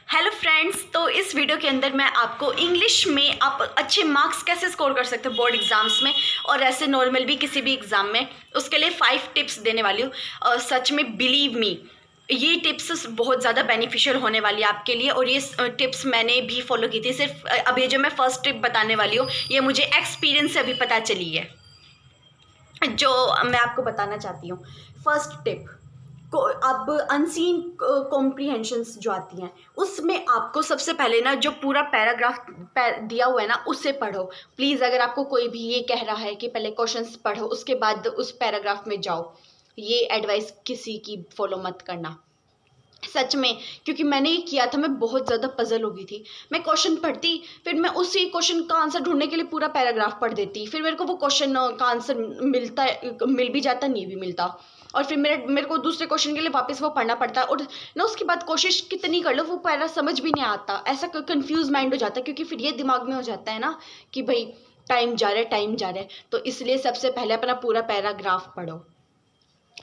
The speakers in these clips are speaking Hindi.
हेलो फ्रेंड्स, तो इस वीडियो के अंदर मैं आपको इंग्लिश में आप अच्छे मार्क्स कैसे स्कोर कर सकते हो बोर्ड एग्जाम्स में और ऐसे नॉर्मल भी किसी भी एग्ज़ाम में, उसके लिए 5 टिप्स देने वाली हूँ। सच में बिलीव मी, ये टिप्स बहुत ज़्यादा बेनिफिशियल होने वाली है आपके लिए और ये टिप्स मैंने भी फॉलो की थी। सिर्फ अब ये जो मैं फर्स्ट टिप बताने वाली हूँ ये मुझे एक्सपीरियंस से अभी पता चली है, जो मैं आपको बताना चाहती हूँ। फर्स्ट टिप को अब अनसीन कॉम्प्रीहेंशंस जो आती हैं उसमें आपको सबसे पहले ना जो पूरा पैराग्राफ दिया हुआ है ना उसे पढ़ो प्लीज़। अगर आपको कोई भी ये कह रहा है कि पहले क्वेश्चंस पढ़ो उसके बाद उस पैराग्राफ में जाओ, ये एडवाइस किसी की फॉलो मत करना सच में। क्योंकि मैंने ये किया था, मैं बहुत ज़्यादा पजल हो गई थी। मैं क्वेश्चन पढ़ती, फिर मैं उसी क्वेश्चन का आंसर ढूंढने के लिए पूरा पैराग्राफ पढ़ देती, फिर मेरे को वो क्वेश्चन का आंसर मिल भी जाता, नहीं भी मिलता, और फिर मेरे को दूसरे क्वेश्चन के लिए वापस वो पढ़ना पड़ता। और ना उसके बाद कोशिश कितनी कर लो वो पैरा समझ भी नहीं आता, ऐसा कंफ्यूज माइंड हो जाता है। क्योंकि फिर ये दिमाग में हो जाता है ना कि भाई टाइम जा रहा है, टाइम जा रहा है। तो इसलिए सबसे पहले अपना पूरा पैराग्राफ पढ़ो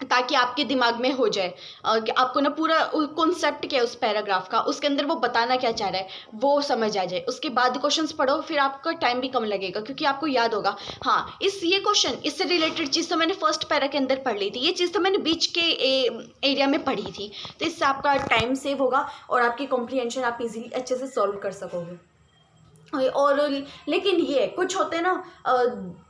ताकि आपके दिमाग में हो जाए कि आपको ना पूरा कॉन्सेप्ट क्या है उस पैराग्राफ का, उसके अंदर वो बताना क्या चाह रहा है वो समझ आ जाए। उसके बाद क्वेश्चंस पढ़ो, फिर आपका टाइम भी कम लगेगा क्योंकि आपको याद होगा हाँ ये क्वेश्चन इससे रिलेटेड चीज़ तो मैंने फर्स्ट पैरा के अंदर पढ़ ली थी, ये चीज़ तो मैंने बीच के एरिया में पढ़ी थी। तो इससे आपका टाइम सेव होगा और आपकी कॉम्प्रीहेंशन आप इजीली अच्छे से सॉल्व कर सकोगे। और लेकिन ये कुछ होते हैं ना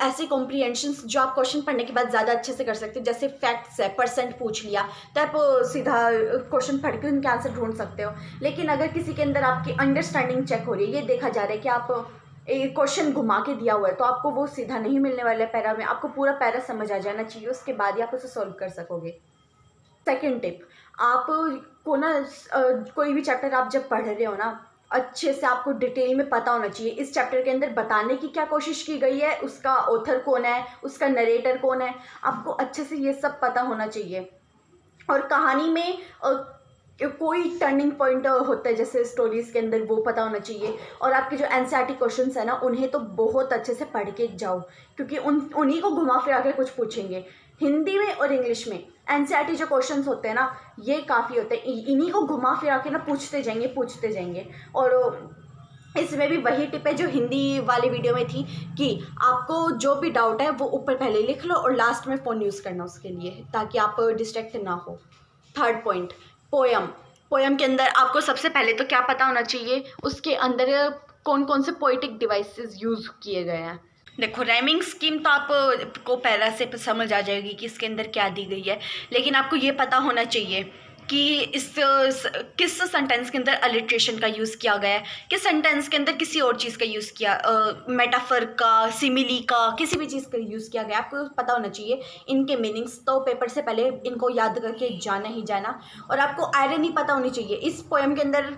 ऐसे कॉम्प्रीहेंशंस जो आप क्वेश्चन पढ़ने के बाद ज़्यादा अच्छे से कर सकते हो। जैसे फैक्ट्स है, परसेंट पूछ लिया तो आप सीधा क्वेश्चन पढ़ के उनके आंसर ढूंढ सकते हो। लेकिन अगर किसी के अंदर आपकी अंडरस्टैंडिंग चेक हो रही है, ये देखा जा रहा है कि आप एक क्वेश्चन घुमा के दिया हुआ है, तो आपको वो सीधा नहीं मिलने वाला है पैरा में, आपको पूरा पैरा समझ आ जाना चाहिए, उसके बाद ही आप उसे सॉल्व कर सकोगे। सेकेंड टिप, आप को ना कोई भी चैप्टर आप जब पढ़ रहे हो ना अच्छे से आपको डिटेल में पता होना चाहिए इस चैप्टर के अंदर बताने की क्या कोशिश की गई है, उसका ऑथर कौन है, उसका नरेटर कौन है, आपको अच्छे से ये सब पता होना चाहिए। और कहानी में कोई टर्निंग पॉइंट होता है जैसे स्टोरीज के अंदर, वो पता होना चाहिए। और आपके जो एनसीईआरटी क्वेश्चंस है ना उन्हें तो बहुत अच्छे से पढ़ के जाओ क्योंकि उन्हीं को घुमा फिरा के कुछ पूछेंगे हिंदी में और इंग्लिश में। एनसीईआरटी जो क्वेश्चंस होते हैं ना ये काफ़ी होते हैं, इन्हीं को घुमा फिरा के ना पूछते जाएंगे। और इसमें भी वही टिप है जो हिंदी वाली वीडियो में थी कि आपको जो भी डाउट है वो ऊपर पहले लिख लो और लास्ट में फ़ोन यूज़ करना उसके लिए, ताकि आप डिस्ट्रैक्ट ना हो। थर्ड पॉइंट, पोयम के अंदर आपको सबसे पहले तो क्या पता होना चाहिए उसके अंदर कौन कौन से पोइटिक डिवाइसेस यूज़ किए गए हैं। देखो राइमिंग स्कीम तो आपको पहला से समझ आ जाएगी कि इसके अंदर क्या दी गई है, लेकिन आपको ये पता होना चाहिए कि किस सेंटेंस के अंदर अलिट्रेशन का यूज़ किया गया है, किस सेंटेंस के अंदर किसी और चीज़ का यूज़ किया, मेटाफर का, सिमिली का, किसी भी चीज़ का यूज़ किया गया, आपको पता होना चाहिए इनके मीनिंग्स। तो पेपर से पहले इनको याद करके जाना ही जाना। और आपको आयरनी पता होनी चाहिए इस पोएम के अंदर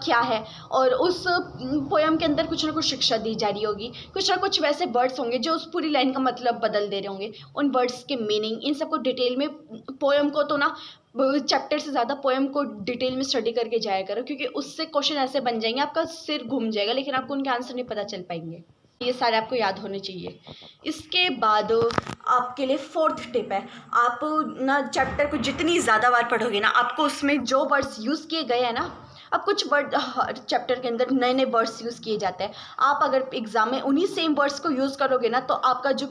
क्या है, और उस पोएम के अंदर कुछ ना कुछ शिक्षा दी जा रही होगी, कुछ ना कुछ वैसे वर्ड्स होंगे जो उस पूरी लाइन का मतलब बदल दे रहे होंगे, उन वर्ड्स के मीनिंग इन सबको डिटेल में पोएम को तो ना चैप्टर से ज़्यादा पोएम को डिटेल में स्टडी करके जाया करो क्योंकि उससे क्वेश्चन ऐसे बन जाएंगे आपका सिर घूम जाएगा लेकिन आपको उनके आंसर नहीं पता चल पाएंगे। ये सारे आपको याद होने चाहिए। इसके बाद आपके लिए फोर्थ टिप है, आप ना चैप्टर को जितनी ज़्यादा बार पढ़ोगे ना आपको उसमें जो वर्ड्स यूज़ किए गए हैं ना, अब कुछ वर्ड हर चैप्टर के अंदर नए नए वर्ड्स यूज़ किए जाते हैं, आप अगर एग्ज़ाम में उन्हीं सेम वर्ड्स को यूज़ करोगे ना तो आपका जो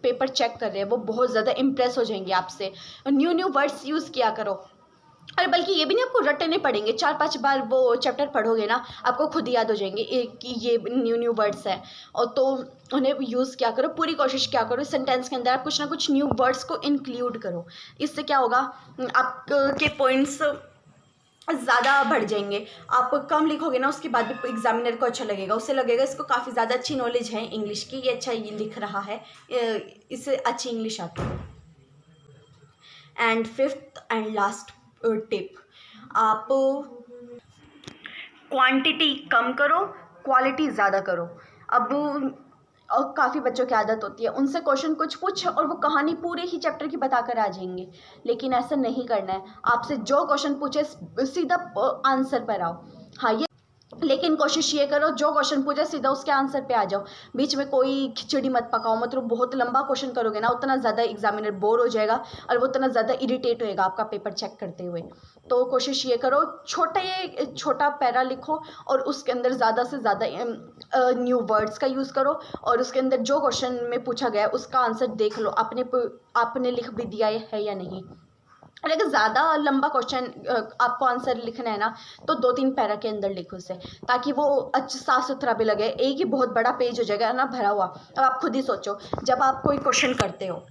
पेपर चेक कर रहे हैं वो बहुत ज़्यादा इम्प्रेस हो जाएंगे आपसे। न्यू वर्ड्स यूज़ किया करो, और बल्कि ये भी नहीं आपको रटने पड़ेंगे, 4-5 बार वो चैप्टर पढ़ोगे ना आपको खुद याद हो जाएंगे कि ये न्यू वर्ड्स हैं, और तो उन्हें यूज़ क्या करो, पूरी कोशिश क्या करो सेंटेंस के अंदर आप कुछ ना कुछ न्यू वर्ड्स को इंक्लूड करो। इससे क्या होगा, आपके पॉइंट्स ज़्यादा बढ़ जाएंगे। आप कम लिखोगे ना उसके बाद भी एग्जामिनर को अच्छा लगेगा, उससे लगेगा इसको काफ़ी ज़्यादा अच्छी नॉलेज है इंग्लिश की, ये अच्छा ये लिख रहा है, इससे अच्छी इंग्लिश आती है। And fifth and last tip, आप क्वांटिटी कम करो, क्वालिटी ज़्यादा करो। अब और काफ़ी बच्चों की आदत होती है उनसे क्वेश्चन कुछ पूछ और वो कहानी पूरे ही चैप्टर की बता कर आ जाएंगे, लेकिन ऐसा नहीं करना है। आपसे जो क्वेश्चन पूछे सीधा आंसर पर आओ। हाँ, लेकिन कोशिश ये करो जो क्वेश्चन पूछे सीधा उसके आंसर पे आ जाओ, बीच में कोई खिचड़ी मत पकाओ। मतलब बहुत लंबा क्वेश्चन करोगे ना उतना ज़्यादा एग्जामिनर बोर हो जाएगा और वो उतना ज़्यादा इरिटेट होएगा आपका पेपर चेक करते हुए। तो कोशिश ये करो छोटा पैरा लिखो और उसके अंदर ज़्यादा से ज़्यादा न्यू वर्ड्स का यूज़ करो और उसके अंदर जो क्वेश्चन में पूछा गया है उसका आंसर देख लो आपने लिख भी दिया है या नहीं। और अगर ज़्यादा लंबा क्वेश्चन आपको आंसर लिखना है ना तो 2-3 पैरा के अंदर लिखो उसे, ताकि वो अच्छा साफ सुथरा भी लगे। एक ही बहुत बड़ा पेज हो जाएगा ना भरा हुआ। अब आप खुद ही सोचो, जब आप कोई क्वेश्चन करते हो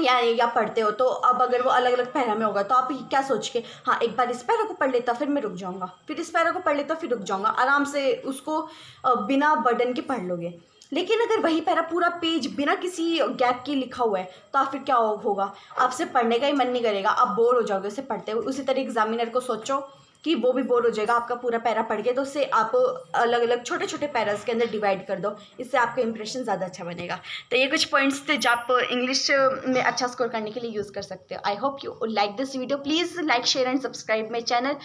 या पढ़ते हो तो अब अगर वो अलग अलग पैरा में होगा तो आप क्या सोच के, हाँ एक बार इस पैरा को पढ़ लेता फिर मैं रुक जाऊँगा, फिर इस पैरा को पढ़ लेता फिर रुक जाऊँगा, आराम से उसको बिना बर्डन के पढ़ लोगे। लेकिन अगर वही पैरा पूरा पेज बिना किसी गैप के लिखा हुआ है तो आप फिर क्या होगा, आपसे पढ़ने का ही मन नहीं करेगा, आप बोर हो जाओगे उसे पढ़ते हुए। उसी तरह एग्जामिनर को सोचो कि वो भी बोर हो जाएगा आपका पूरा पैरा पढ़ के, तो उससे आप अलग अलग छोटे छोटे पैरास के अंदर डिवाइड कर दो, इससे आपका इंप्रेशन ज़्यादा अच्छा बनेगा। तो ये कुछ पॉइंट्स थे जो आप इंग्लिश में अच्छा स्कोर करने के लिए यूज़ कर सकते हो। I hope you like this video. Please like share and subscribe my channel.